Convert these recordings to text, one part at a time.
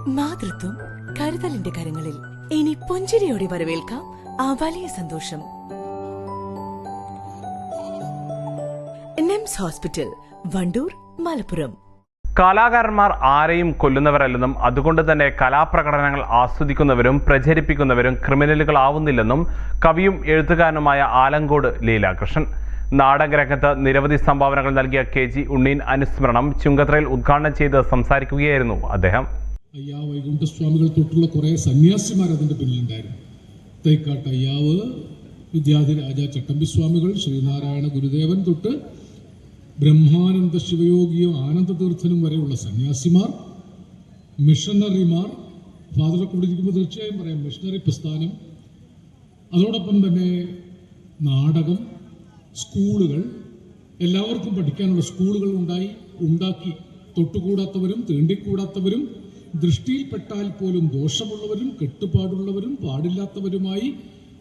മാതൃത്വം കരുതലിന്റെ കരങ്ങളിൽ. ഇനി പുഞ്ചിരിയോടെ വരവേൽക്കാം ആ വലിയ സന്തോഷം. NIMS hospital, Wandoor, Malappuram. കലാകാരന്മാർ ആരെയും കൊല്ലുന്നവരല്ലെന്നും അതുകൊണ്ട് തന്നെ കലാപ്രകടനങ്ങൾ ആസ്വദിക്കുന്നവരും പ്രചരിപ്പിക്കുന്നവരും ക്രിമിനലുകളാവുന്നില്ലെന്നും കവിയും എഴുത്തുകാരനുമായ ആലങ്കോട് ലീലാകൃഷ്ണൻ. നാടകരംഗത്ത് നിരവധി സംഭാവനകൾ നൽകിയ KG ഉണ്ണീൻ അനുസ്മരണം ചുങ്കത്രയിൽ ഉദ്ഘാടനം ചെയ്ത് സംസാരിക്കുകയായിരുന്നു അദ്ദേഹം. അയ്യാവ് വൈകുണ്ഠസ്വാമികൾ തൊട്ടുള്ള കുറേ സന്യാസിമാർ അതിൻ്റെ പിന്നിലുണ്ടായിരുന്നു. തൈക്കാട്ട് അയ്യാവ്, വിദ്യാധിരാജ ചട്ടമ്പിസ്വാമികൾ, ശ്രീനാരായണ ഗുരുദേവൻ തൊട്ട് ബ്രഹ്മാനന്ദ ശിവയോഗിയും ആനന്ദതീർത്ഥനും വരെയുള്ള സന്യാസിമാർ, മിഷണറിമാർ. ഫാദറൊക്കെ വിളിക്കുമ്പോൾ തീർച്ചയായും പറയാം മിഷണറി പ്രസ്ഥാനം. അതോടൊപ്പം തന്നെ നാടകം, സ്കൂളുകൾ, എല്ലാവർക്കും പഠിക്കാനുള്ള സ്കൂളുകൾ ഉണ്ടാക്കി തൊട്ടുകൂടാത്തവരും തീണ്ടിക്കൂടാത്തവരും ദൃഷ്ടിയിൽപ്പെട്ടാൽ പോലും ദോഷമുള്ളവരും കെട്ടുപാടുള്ളവരും പാടില്ലാത്തവരുമായി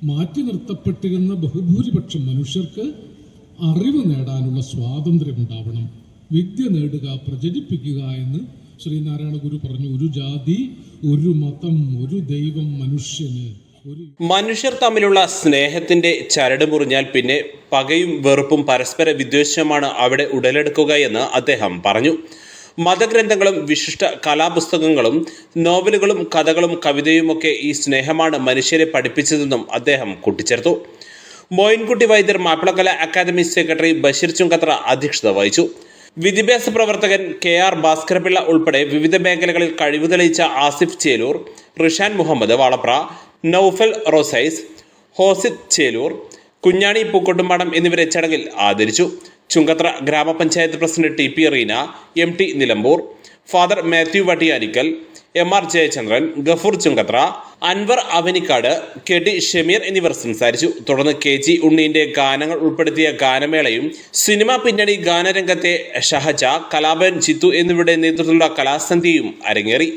മാറ്റി നിർത്തപ്പെട്ടിരുന്ന ബഹുഭൂരിപക്ഷം മനുഷ്യർക്ക് അറിവ് നേടാനുള്ള സ്വാതന്ത്ര്യമുണ്ടാവണം. വിദ്യ നേടുക, പ്രചരിപ്പിക്കുക എന്ന് ശ്രീനാരായണ ഗുരു പറഞ്ഞു. ഒരു ജാതി, ഒരു മതം, ഒരു ദൈവം മനുഷ്യന്. മനുഷ്യർ തമ്മിലുള്ള സ്നേഹത്തിന്റെ ചരട് മുറിഞ്ഞാൽ പിന്നെ പകയും വെറുപ്പും പരസ്പര വിദ്വേഷമാണ് അവിടെ ഉടലെടുക്കുക എന്ന് അദ്ദേഹം പറഞ്ഞു. മതഗ്രന്ഥങ്ങളും വിശിഷ്ട കലാപുസ്തകങ്ങളും നോവലുകളും കഥകളും കവിതയുമൊക്കെ ഈ സ്നേഹമാണ് മനുഷ്യരെ പഠിപ്പിച്ചതെന്നും അദ്ദേഹം കൂട്ടിച്ചേർത്തു. മോയിൻകുട്ടി വൈദ്യർ മാപ്പിളകല അക്കാദമി സെക്രട്ടറി ബഷീർ ചുങ്കത്ര അധ്യക്ഷത വഹിച്ചു. വിദ്യാഭ്യാസ പ്രവർത്തകൻ KR ഭാസ്കരപിള്ള ഉൾപ്പെടെ വിവിധ മേഖലകളിൽ കഴിവ് തെളിയിച്ച ആസിഫ് ചേലൂർ, റിഷാൻ മുഹമ്മദ് വാളപ്ര, നൌഫൽ റോസൈസ്, ഹോസിദ് ചേലൂർ, കുഞ്ഞാണി പൂക്കോട്ടുംപാടം എന്നിവരെ ചടങ്ങിൽ ആദരിച്ചു. ചുങ്കത്ര ഗ്രാമപഞ്ചായത്ത് president TP Reena, MT Nilambur, father Mathew Vattiyanickal, MR Jayachandran, Gafoor Chungathara, Anwar Avanikkad, KT Shameer എന്നിവർ സംസാരിച്ചു. തുടർന്ന് KG ഉണ്ണീന്റെ ഗാനങ്ങൾ ഉൾപ്പെടുത്തിയ ഗാനമേളയും സിനിമാ പിന്നണി ഗാനരംഗത്തെ ഷഹജ, കലാഭവൻ ജിത്തു എന്നിവരുടെ നേതൃത്വത്തിലുള്ള കലാസന്ധ്യയും അരങ്ങേറി.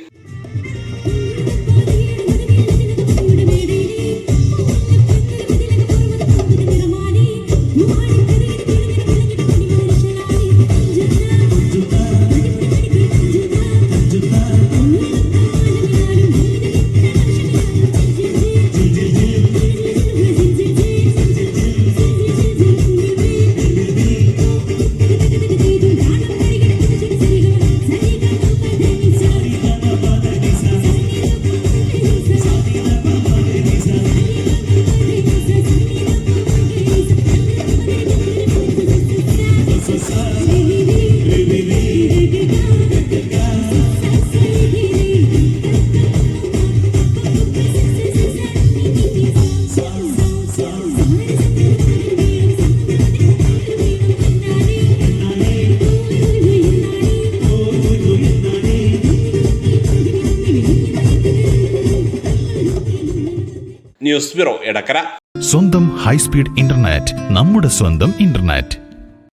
News bureau Edakkara. സ്വന്തം ഹൈസ്പീഡ് ഇന്റർനെറ്റ്, നമ്മുടെ സ്വന്തം ഇന്റർനെറ്റ്.